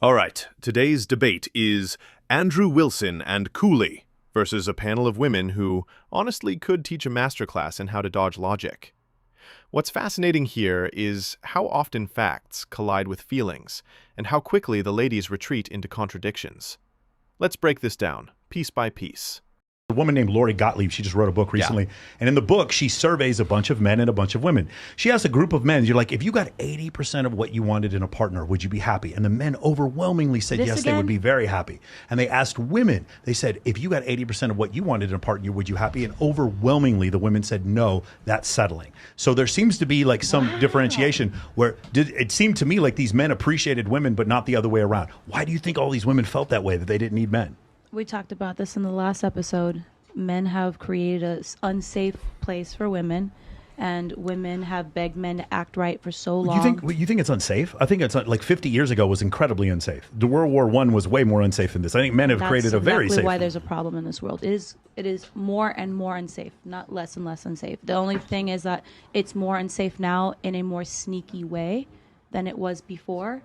All right, today's debate is Andrew Wilson and Coolie versus a panel of women who honestly could teach a masterclass in how to dodge logic. What's fascinating here is how often facts collide with feelings and how quickly the ladies retreat into contradictions. Let's break this down, piece by piece. A woman named Lori Gottlieb, she just wrote a book recently. And in the book, she surveys a bunch of men and a bunch of women. She asks a group of men, you're like, if you got 80% of what you wanted in a partner, would you be happy? And the men overwhelmingly said yes, they would be very happy. And they asked women, they said, if you got 80% of what you wanted in a partner, would you happy? And overwhelmingly, the women said, no, that's settling. So there seems to be like some differentiation where it seemed to me like these men appreciated women, but not the other way around. Why do you think all these women felt that way, that they didn't need men? We talked about this in the last episode. Men have created an unsafe place for women, and women have begged men to act right for so long. You think it's unsafe? I think it's like 50 years ago was incredibly unsafe. The World War I was way more unsafe than this. I think men have created a very safe. That's why there's a problem in this world. It is more and more unsafe, not less and less unsafe. The only thing is that it's more unsafe now in a more sneaky way than it was before,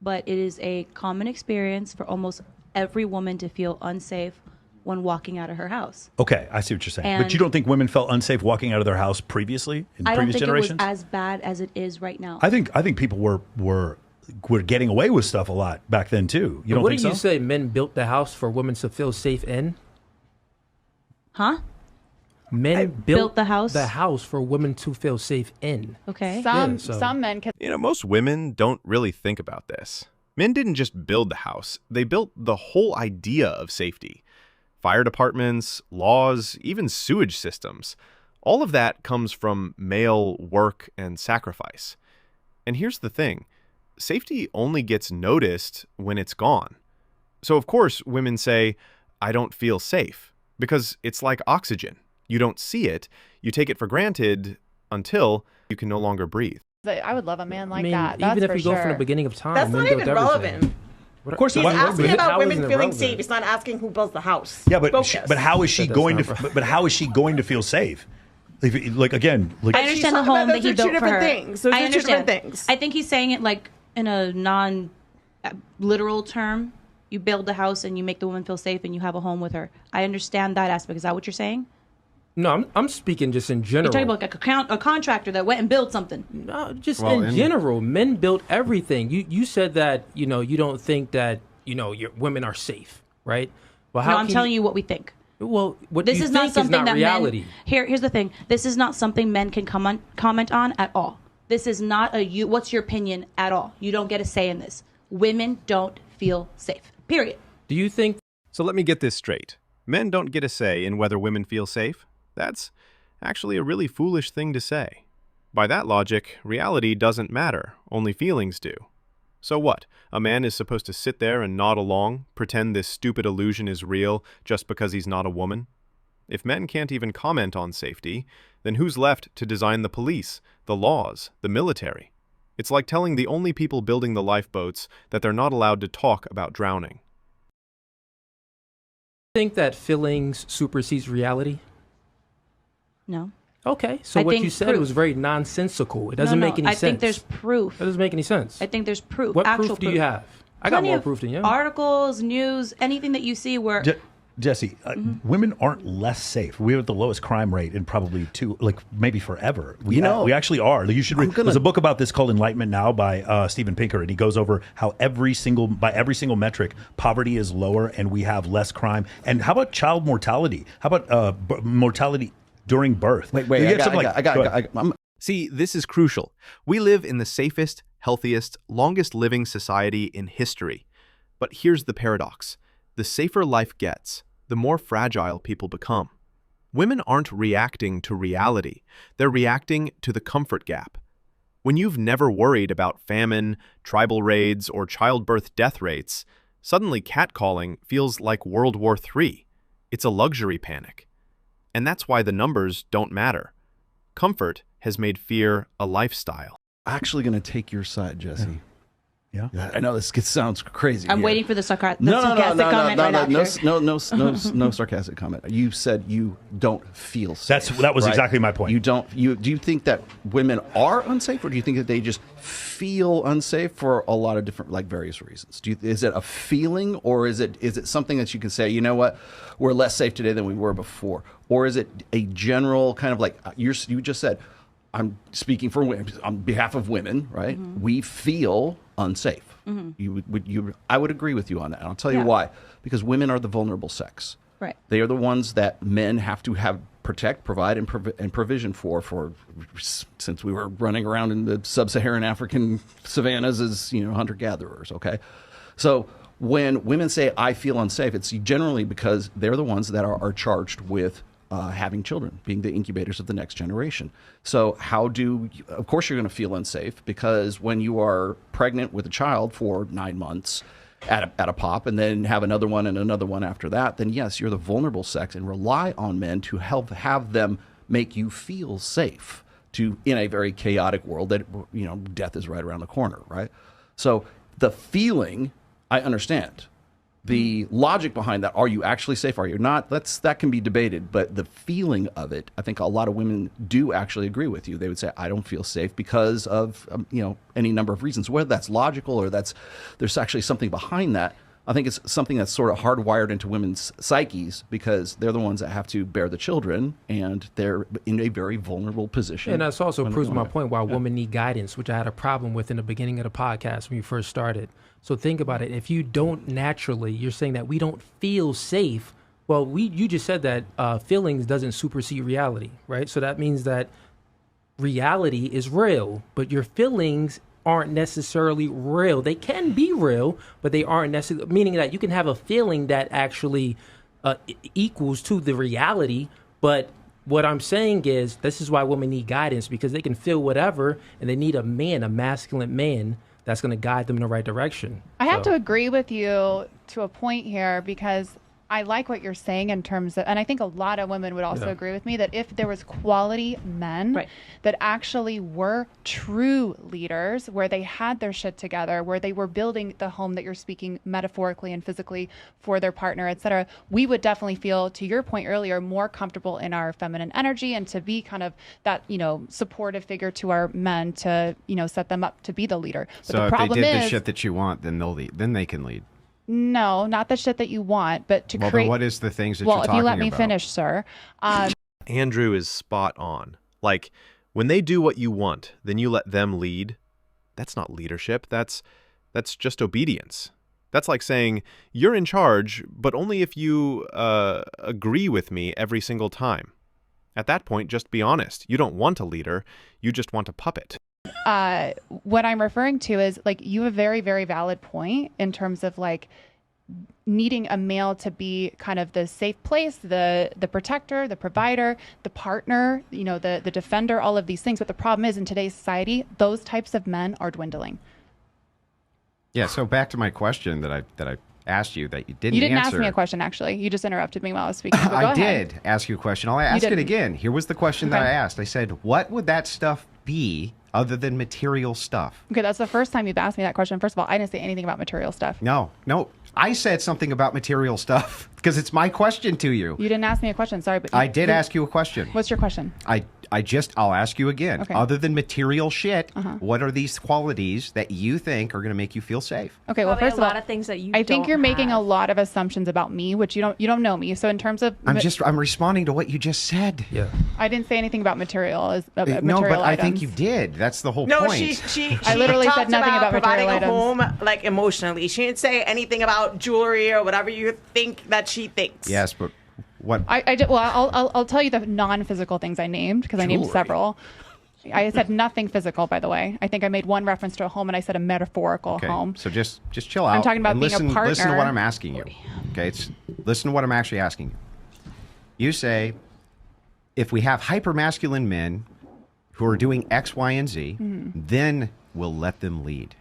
but it is a common experience for almost every woman to feel unsafe when walking out of her house. Okay, I see what you're saying. But you don't think women felt unsafe walking out of their house previously, in previous generations? I don't think it was as bad as it is right now. I think people were getting away with stuff a lot back then too. You don't think so? What do you say men built the house for women to feel safe in? Huh? Men built the house for women to feel safe in. Okay. Some men can. Most women don't really think about this. Men didn't just build the house, they built the whole idea of safety. Fire departments, laws, even sewage systems. All of that comes from male work and sacrifice. And here's the thing, safety only gets noticed when it's gone. So of course women say, I don't feel safe, because it's like oxygen. You don't see it, you take it for granted until you can no longer breathe. I would love a man like that. Even if we go from the beginning of time, that's not even relevant. Of course, he's asking about women feeling safe. He's not asking who builds the house. Yeah, but how is she going to? But how is she going to feel safe? Like again, like I understand the home that he built for her. Things. Those I are two understand. different things. I think he's saying it like in a non-literal term. You build the house and you make the woman feel safe, and you have a home with her. I understand that aspect. Is that what you're saying? No, I'm speaking just in general. You're talking about a contractor that went and built something. No, just in general, men built everything. You said that you don't think that your women are safe, right? Well, I'm telling you what we think. Well, what this you is think not something is not that reality. Men, here's the thing. This is not something men can comment on at all. This is not what's your opinion at all. You don't get a say in this. Women don't feel safe. Period. Do you think? So let me get this straight. Men don't get a say in whether women feel safe? That's actually a really foolish thing to say. By that logic, reality doesn't matter, only feelings do. So what? A man is supposed to sit there and nod along, pretend this stupid illusion is real just because he's not a woman? If men can't even comment on safety, then who's left to design the police, the laws, the military? It's like telling the only people building the lifeboats that they're not allowed to talk about drowning. Think that feelings supersedes reality? No. Okay, so what you said was very nonsensical. It doesn't make any sense. I think there's proof. That doesn't make any sense. I think there's proof. What actual proof do you have? I got more proof than you. Articles, news, anything that you see where... Jesse, women aren't less safe. We have the lowest crime rate in probably maybe forever. We actually are. You should read. There's a book about this called Enlightenment Now by Steven Pinker, and he goes over how by every single metric, poverty is lower and we have less crime. And how about child mortality? How about mortality during birth? See, this is crucial. We live in the safest, healthiest, longest living society in history. But here's the paradox. The safer life gets, the more fragile people become. Women aren't reacting to reality. They're reacting to the comfort gap. When you've never worried about famine, tribal raids, or childbirth death rates, suddenly catcalling feels like World War III. It's a luxury panic. And that's why the numbers don't matter. Comfort has made fear a lifestyle. Actually going to take your side, Jesse. Yeah. I know this sounds crazy. I'm here. waiting for the sarcastic No, comment right after. no sarcastic comment. You said you don't feel safe. That was right? exactly my point. You don't. Do you think that women are unsafe, or do you think that they just feel unsafe for a lot of different, like, various reasons? Is it a feeling, or is it something that you can say, you know what, we're less safe today than we were before, or is it a general kind of like you just said? I'm speaking for women, on behalf of women, right? Mm-hmm. We feel unsafe. Mm-hmm. I would agree with you on that. And I'll tell you why. Because women are the vulnerable sex. Right. They are the ones that men have to protect, provide, and provision for since we were running around in the sub-Saharan African savannas as hunter-gatherers. Okay, so when women say I feel unsafe, it's generally because they're the ones that are charged with having children, being the incubators of the next generation. So of course you're going to feel unsafe, because when you are pregnant with a child for 9 months at a pop, and then have another one and another one after that, then yes, you're the vulnerable sex, and rely on men to have them make you feel safe in a very chaotic world that, death is right around the corner, right? So the feeling, I understand. The logic behind that, are you actually safe, are you not, that can be debated. But the feeling of it, I think a lot of women do actually agree with you. They would say, I don't feel safe because of any number of reasons. Whether that's logical or there's actually something behind that, I think it's something that's sort of hardwired into women's psyches, because they're the ones that have to bear the children, and they're in a very vulnerable position. And that's also proves my point why women need guidance, which I had a problem with in the beginning of the podcast when you first started. So think about it. If you don't naturally, you're saying that we don't feel safe. Well, you just said that feelings doesn't supersede reality, right? So that means that reality is real, but your feelings aren't necessarily real. They can be real, but they aren't necessarily, meaning that you can have a feeling that actually equals to the reality. But what I'm saying is, this is why women need guidance, because they can feel whatever, and they need a masculine man, that's going to guide them in the right direction. I have to agree with you to a point here, because I like what you're saying in terms of, and I think a lot of women would also agree with me, that if there was quality men that actually were true leaders, where they had their shit together, where they were building the home that you're speaking metaphorically and physically for their partner, etc., we would definitely feel, to your point earlier, more comfortable in our feminine energy, and to be kind of that, supportive figure to our men to, set them up to be the leader. But so the problem if they did is, the shit that you want, then they'll lead. Then they can lead. No, not the shit that you want, but to create. Then what is the things that you're talking about? Well, if you let me finish, sir. Andrew is spot on. Like, when they do what you want, then you let them lead. That's not leadership. That's just obedience. That's like saying, you're in charge, but only if you agree with me every single time. At that point, just be honest. You don't want a leader. You just want a puppet. What I'm referring to is, like, you have a very, very valid point in terms of, like, needing a male to be kind of the safe place, the protector, the provider, the partner, the defender, all of these things. But the problem is, in today's society, those types of men are dwindling. Yeah. So back to my question that I asked you that you didn't answer. You didn't ask me a question, actually. You just interrupted me while I was speaking. But I did ask you a question. I'll ask it again. Here was the question that I asked. I said, what would that stuff be other than material stuff? Okay, that's the first time you've asked me that question. First of all, I didn't say anything about material stuff. No. I said something about material stuff because it's my question to you. You didn't ask me a question. Sorry, but I did ask you a question. What's your question? I'll ask you again. Okay. Other than material shit, what are these qualities that you think are going to make you feel safe? Okay, well, Probably first of all, a lot of things that you I think don't you're making a have. lot of assumptions about me, which you don't know me. So in terms of, I'm responding to what you just said. Yeah. I didn't say anything about material. No, but I think you did. That's the whole No, point. she I literally said talked nothing about providing material a home, like, emotionally. She didn't say anything about jewelry or whatever you think that she thinks. Yes, but what? I'll tell you the non-physical things I named, because I named several. I said nothing physical, by the way. I think I made one reference to a home, and I said a metaphorical home. So just chill out. I'm talking about and being a partner. Listen to what I'm asking you. Okay, listen to what I'm actually asking you. You say, if we have hypermasculine men who are doing X, Y, and Z, then we'll let them lead.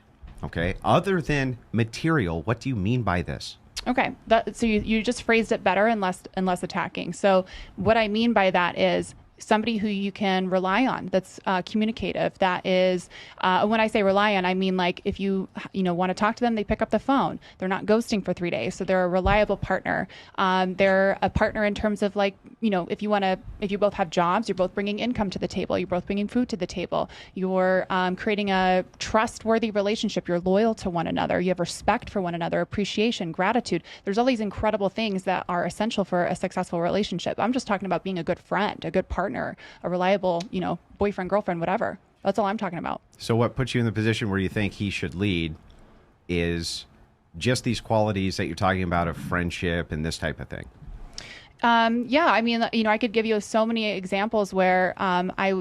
Okay. Other than material, what do you mean by this? Okay, so you just phrased it better and less attacking. So what I mean by that is, somebody who you can rely on, that's communicative, that is, when I say rely on, I mean like if you want to talk to them, they pick up the phone. They're not ghosting for 3 days. So they're a reliable partner. They're a partner in terms of like, if you both have jobs, you're both bringing income to the table. You're both bringing food to the table. You're creating a trustworthy relationship. You're loyal to one another. You have respect for one another, appreciation, gratitude. There's all these incredible things that are essential for a successful relationship. I'm just talking about being a good friend, a good partner, a reliable, boyfriend, girlfriend, whatever. That's all I'm talking about. So what puts you in the position where you think he should lead is just these qualities that you're talking about of friendship and this type of thing? Yeah, I mean, I could give you so many examples where I,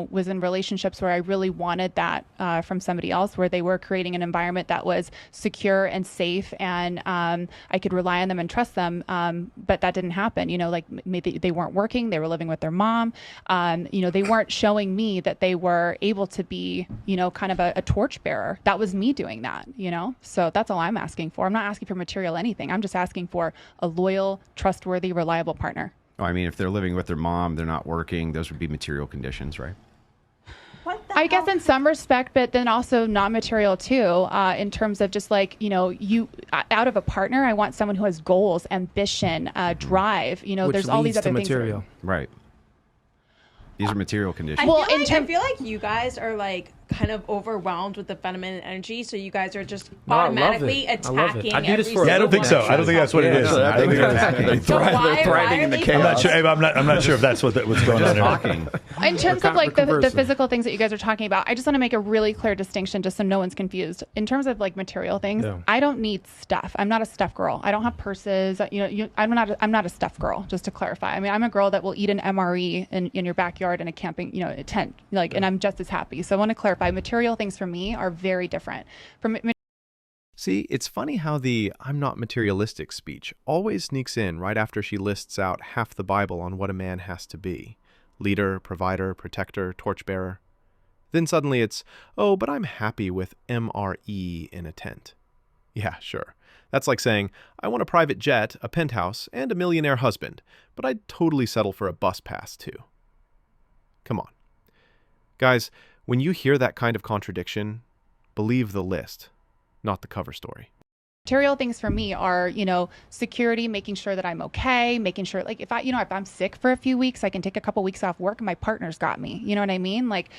was in relationships where I really wanted that from somebody else, where they were creating an environment that was secure and safe, and I could rely on them and trust them. But that didn't happen. Like maybe they weren't working, they were living with their mom. They weren't showing me that they were able to be, kind of a torchbearer. That was me doing that, So that's all I'm asking for. I'm not asking for material anything. I'm just asking for a loyal, trustworthy, reliable partner. Oh, I mean, if they're living with their mom, they're not working, those would be material conditions, right? I guess in some respect, but then also not material too, in terms of just like, you out of a partner, I want someone who has goals, ambition, drive, Which there's all these leads other to things. material. Right. These are material conditions. I feel like you guys are like kind of overwhelmed with the feminine energy, so you guys are just automatically attacking. I do this for I don't think so. I don't think that's what it is. I think they're thriving in the chaos. I'm not sure if that's what's going on. Talking. In terms of like the physical things that you guys are talking about, I just want to make a really clear distinction just so no one's confused. In terms of like material things, I don't need stuff. I'm not a stuff girl. I don't have purses. I'm not a stuff girl, just to clarify. I mean, I'm a girl that will eat an MRE in your backyard in a camping, a tent, and I'm just as happy. So I want to clarify, material things for me are very different from. See, it's funny how the "I'm not materialistic" speech always sneaks in right after she lists out half the Bible on what a man has to be. Leader, provider, protector, torchbearer. Then suddenly it's, oh, but I'm happy with MRE in a tent. Yeah, sure. That's like saying, I want a private jet, a penthouse, and a millionaire husband, but I'd totally settle for a bus pass too. Come on. Guys, when you hear that kind of contradiction, believe the list, not the cover story. Material things for me are, security, making sure that I'm okay, making sure, like, if I'm sick for a few weeks, I can take a couple weeks off work and my partner's got me. You know what I mean? Like,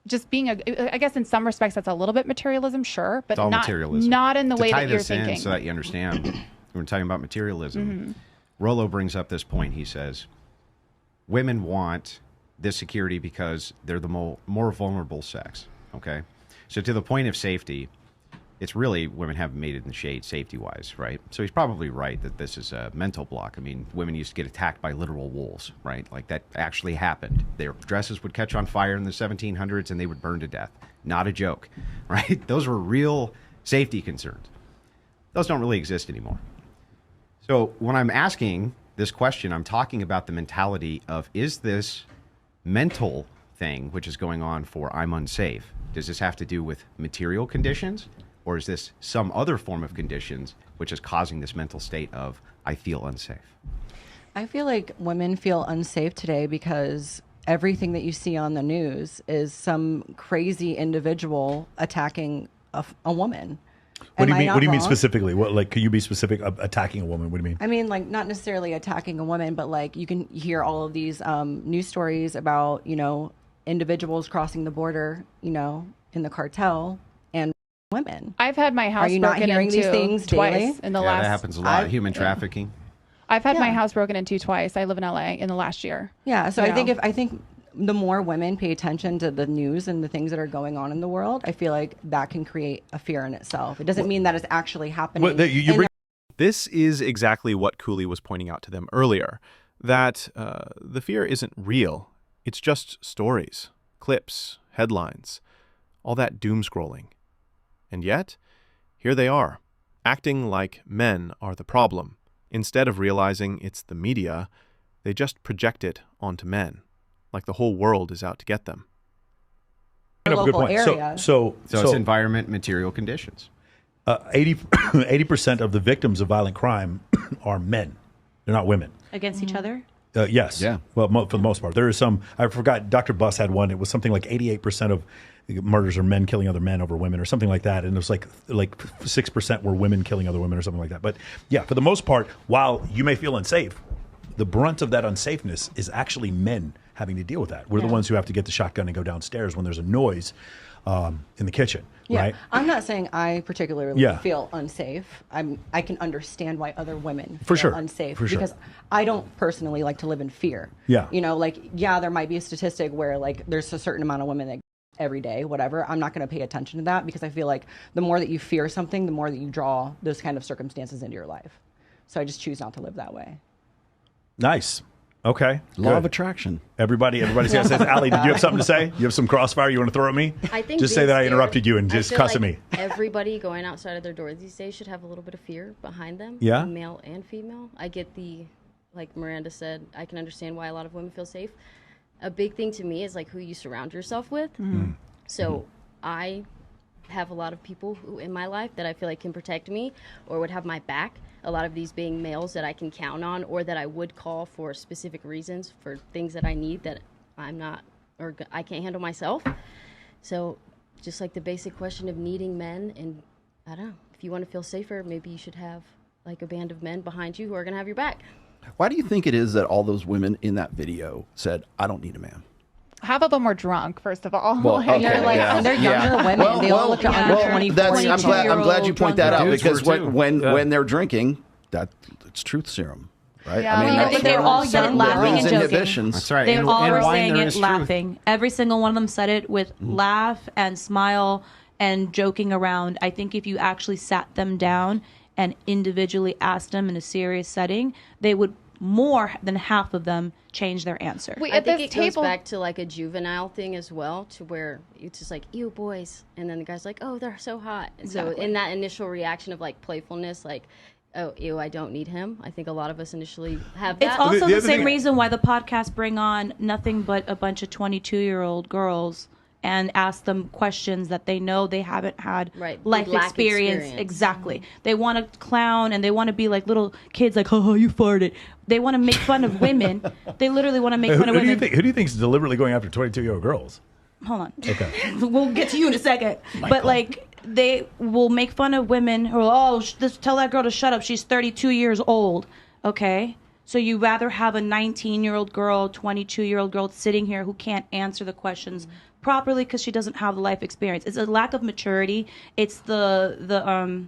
just being I guess in some respects that's a little bit materialism, sure, but it's all materialism. Not in the way that you're in thinking. so that you understand, when we're talking about materialism, Rollo brings up this point. He says, women want this security because they're the more vulnerable sex. Okay, so to the point of safety, it's really women haven't made it in the shade safety-wise, right? So he's probably right that this is a mental block. I mean, women used to get attacked by literal wolves, right? Like that actually happened. Their dresses would catch on fire in the 1700s and they would burn to death. Not a joke, right? Those were real safety concerns. Those don't really exist anymore. So when I'm asking this question, I'm talking about the mentality of, is this mental thing which is going on for I'm unsafe? Does this have to do with material conditions? Or is this some other form of conditions which is causing this mental state of I feel unsafe? I feel like women feel unsafe today because everything that you see on the news is some crazy individual attacking a woman. What do you mean? What do you mean specifically? What, like, could you be specific? Attacking a woman? What do you mean? I mean, like, not necessarily attacking a woman, but like you can hear all of these news stories about individuals crossing the border, in the cartel and women. I've had my house Are you not broken hearing into these things twice daily? in the Yeah, last. that happens a lot. Human trafficking. I've had my house broken into twice. I live in LA in the last year. Yeah, so I think the more women pay attention to the news and the things that are going on in the world, I feel like that can create a fear in itself. It doesn't mean that it's actually happening. This is exactly what Coolie was pointing out to them earlier, that the fear isn't real. It's just stories, clips, headlines, all that doom scrolling. And yet, here they are, acting like men are the problem. Instead of realizing it's the media, they just project it onto men, like the whole world is out to get them. Good point. Area. So it's environment, material conditions. 80% of the victims of violent crime are men. They're not women. Against each other? Yes. Yeah. Well, for the most part, there is some. I forgot. Dr. Buss had one. It was something like 88% of murders are men killing other men over women, or something like that. And it was like 6% were women killing other women, or something like that. But yeah, for the most part, while you may feel unsafe, the brunt of that unsafeness is actually men having to deal with that. We're the ones who have to get the shotgun and go downstairs when there's a noise in the kitchen. Yeah, right? I'm not saying I particularly feel unsafe. I can understand why other women feel unsafe because I don't personally like to live in fear. Yeah. You know, like, there might be a statistic where like there's a certain amount of women that every day, whatever. I'm not going to pay attention to that because I feel like the more that you fear something, the more that you draw those kind of circumstances into your life. So I just choose not to live that way. Nice. Okay. Law of attraction. Everybody says, Allie, did you have something to say? You have some crossfire you want to throw at me? I think just say that I interrupted you and just cuss at me. Everybody going outside of their door these days should have a little bit of fear behind them. Yeah. Male and female. I get like Miranda said, I can understand why a lot of women feel safe. A big thing to me is like who you surround yourself with. Mm-hmm. So I have a lot of people who in my life that I feel like can protect me or would have my back. A lot of these being males that I can count on or that I would call for specific reasons for things that I need that I'm not or I can't handle myself. So just like the basic question of needing men, and I don't know, if you want to feel safer, maybe you should have like a band of men behind you who are going to have your back. Why do you think it is that all those women in that video said, I don't need a man? Half of them were drunk, first of all. Well, okay, and they're younger women. They all look under 24. I'm glad you point that out because when they're drinking, it's truth serum, right? Yeah. I mean, but they're all said it laughing and joking. That's right. They all were saying it truth. laughing. Every single one of them said it with laugh and smile and joking around. I think if you actually sat them down and individually asked them in a serious setting, they would more than half of them change their answer. I think it goes back to like a juvenile thing as well, to where it's just like, ew, boys. And then the guy's like, oh, they're so hot. Exactly. So in that initial reaction of like playfulness, like, oh, ew, I don't need him. I think a lot of us initially have that. It's also the same reason why the podcasts bring on nothing but a bunch of 22-year-old girls and ask them questions that they know they haven't had life experience. Exactly. They want to clown and they want to be like little kids, like, oh, you farted. They want to make fun of women. They literally want to make fun of women. Who do you think is deliberately going after 22-year-old girls? Hold on. Okay. We'll get to you in a second. But like, they will make fun of women who are, tell that girl to shut up. She's 32 years old. Okay. So you rather have a 19-year-old girl, 22-year-old girl sitting here who can't answer the questions properly because she doesn't have the life experience. It's a lack of maturity. It's the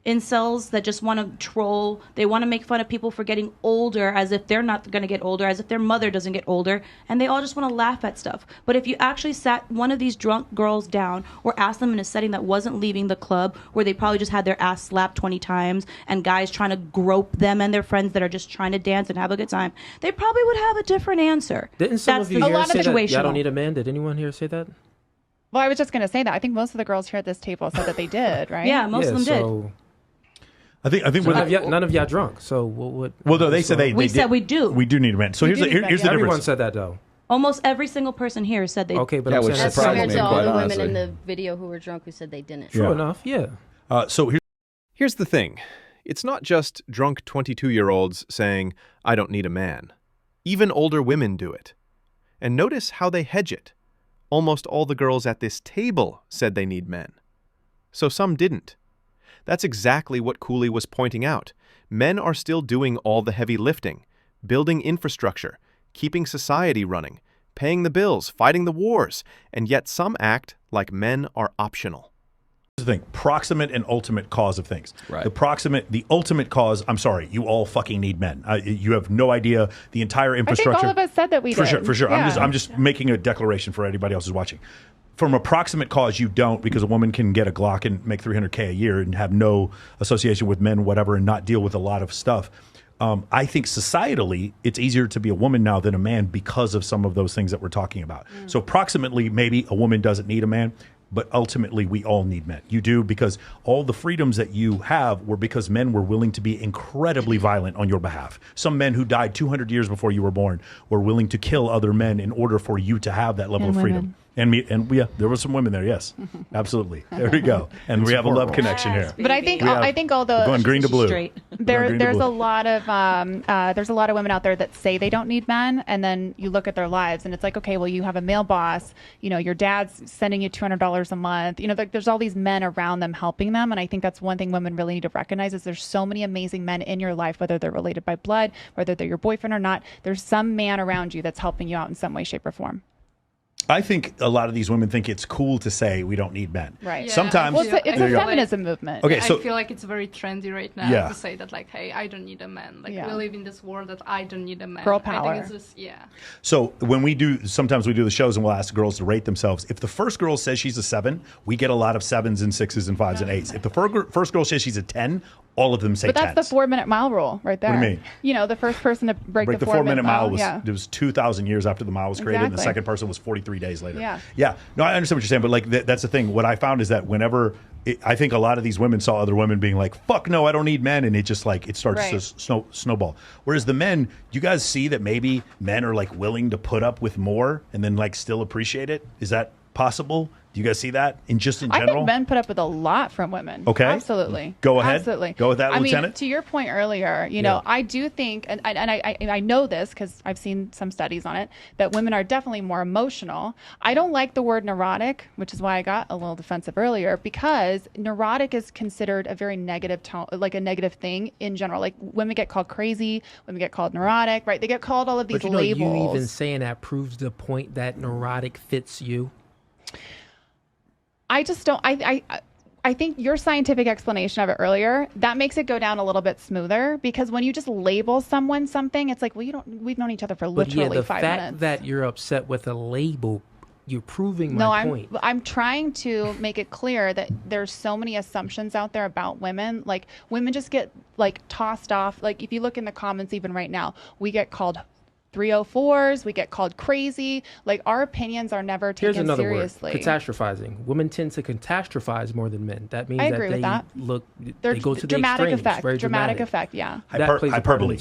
incels that just want to troll. They want to make fun of people for getting older as if they're not going to get older, as if their mother doesn't get older, and they all just want to laugh at stuff. But if you actually sat one of these drunk girls down or asked them in a setting that wasn't leaving the club, where they probably just had their ass slapped 20 times and guys trying to grope them and their friends that are just trying to dance and have a good time, they probably would have a different answer. Didn't some of you here say that? Yeah, I don't need a man. Did anyone here say that? Well, I was just going to say that. I think most of the girls here at this table said that they did, right? Yeah, most of them did. I think so none of y'all drunk. So what? Well, no, they said they said we do. We do need a man. So here's the difference. Everyone said that though. Almost every single person here said they. Okay, but that I'm saying compared to all the women in the video who were drunk who said they didn't. True enough, yeah. So here's the thing. It's not just drunk 22-year-olds saying, I don't need a man. Even older women do it. And notice how they hedge it. Almost all the girls at this table said they need men. So some didn't. That's exactly what Coolie was pointing out. Men are still doing all the heavy lifting, building infrastructure, keeping society running, paying the bills, fighting the wars, and yet some act like men are optional. Here's the thing, proximate and ultimate cause of things. Right. The ultimate cause, I'm sorry, you all fucking need men. You have no idea the entire infrastructure. I think all of us said that we did. For sure. Yeah. I'm just making a declaration for anybody else who's watching. From a proximate cause, you don't, because a woman can get a Glock and make $300K a year and have no association with men, whatever, and not deal with a lot of stuff. I think societally, it's easier to be a woman now than a man because of some of those things that we're talking about. So proximately, maybe a woman doesn't need a man, but ultimately we all need men. You do, because all the freedoms that you have were because men were willing to be incredibly violent on your behalf. Some men who died 200 years before you were born were willing to kill other men in order for you to have that level of freedom. And yeah, there were some women there. Yes, absolutely. There we go. And we have a love connection here. But I think although going green to blue, There's a lot of women out there that say they don't need men, and then you look at their lives and it's like, okay, well, you have a male boss, you know, your dad's sending you $200 a month, you know, there's all these men around them helping them. And I think that's one thing women really need to recognize is there's so many amazing men in your life, whether they're related by blood, whether they're your boyfriend or not. There's some man around you that's helping you out in some way, shape, or form. I think a lot of these women think it's cool to say we don't need men. Right. Yeah, Sometimes well, it's a feminism movement. Okay, so I feel like it's very trendy right now to say that, like, hey, I don't need a man. Like, we live in this world that I don't need a man. Girl power. I think it's just, So when sometimes we do the shows and we'll ask girls to rate themselves. If the first girl says she's a 7, we get a lot of 7s and 6s and 5s and 8s. If the first girl says she's a 10, all of them say 10s. But that's the 4-minute mile rule right there. What do you mean? You know, the first person to break the 4-minute mile was, it was 2,000 years after the mile was created, and the second person was 43 days later. Yeah. No, I understand what you're saying, but like that's the thing. What I found is that whenever I think a lot of these women saw other women being like, "Fuck no, I don't need men," and it just like it starts to snowball. Whereas the men, you guys see that maybe men are like willing to put up with more and then like still appreciate it. Is that possible? Do you guys see that in general? I think men put up with a lot from women. Okay. Absolutely. Go ahead. Absolutely. Go with that, I Lieutenant. mean, to your point earlier, you know, I do think, and I know this because I've seen some studies on it, that women are definitely more emotional. I don't like the word neurotic, which is why I got a little defensive earlier, because neurotic is considered a very negative tone, like a negative thing in general. Like women get called crazy, women get called neurotic, right? They get called all of these labels. You even saying that proves the point that neurotic fits you. I just don't. I think your scientific explanation of it earlier, that makes it go down a little bit smoother, because when you just label someone something, it's like, well, we've known each other for literally 5 minutes. The fact that you're upset with a label, you're proving my point. I'm trying to make it clear that there's so many assumptions out there about women. Like women just get like tossed off. Like if you look in the comments even right now, we get called 304s, we get called crazy. Like our opinions are never taken seriously. Here's another word: catastrophizing. Women tend to catastrophize more than men. That means they go to the dramatic extremes. effect. Very dramatic effect. Yeah. Hyperbole.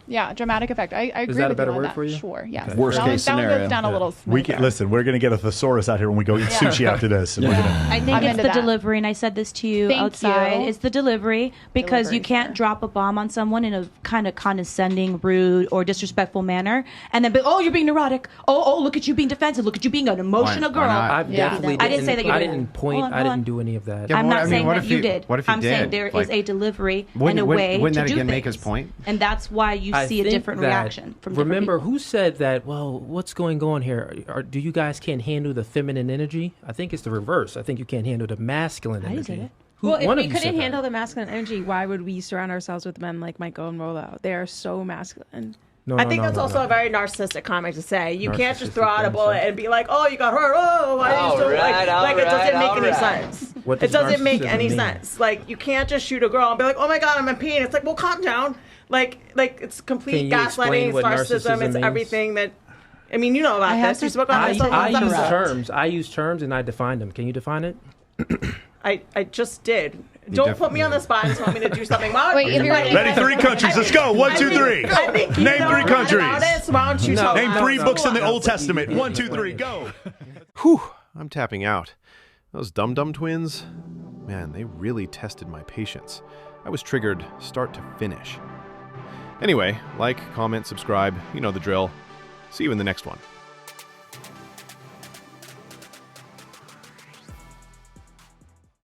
Yeah. Dramatic effect. I agree. Is that with a better you on word that. for you? Sure. Yes. Okay. Worst case scenario. That goes down a little smoother. Listen, we're gonna get a thesaurus out here when we go eat sushi after this. And I think it's the delivery, and I said this to you outside. It's the delivery, because you can't drop a bomb on someone in a kind of condescending, rude, or disrespectful manner, and then be, oh, you're being neurotic. Oh, look at you being defensive. Look at you being an emotional girl. I didn't say that you did. I didn't point. I didn't do any of that. I'm not saying that you did. What if you I'm did? saying there is a delivery and a way wouldn't to that do again things. make his point? And that's why you see a different reaction from different Remember, people. who said that? Well, what's going on here? Do you guys can't handle the feminine energy? I think it's the reverse. I think you can't handle the masculine energy. Well, if we couldn't handle the masculine energy, why would we surround ourselves with men like Michael and Rollo? They are so masculine. I think that's also a very narcissistic comment to say. You can't just throw out a bullet and be like, "Oh, you got hurt. Oh, why are you still like it doesn't make any sense. It doesn't make any sense. Like you can't just shoot a girl and be like, "Oh my god, I'm in pain." It's like, well, calm down. Like it's complete gaslighting. It's narcissism. It's everything that. I mean, you know about this. You spoke on this. I use terms and I define them. Can you define it? I just did. Don't put me on the spot and tell me to do something. Ready? 3 countries. Let's go. 1, 2, 3. Name 3 countries. Name 3 books in the Old Testament. 1, 2, 3. Go. Whew, I'm tapping out. Those dum-dum twins, man, they really tested my patience. I was triggered start to finish. Anyway, like, comment, subscribe. You know the drill. See you in the next one.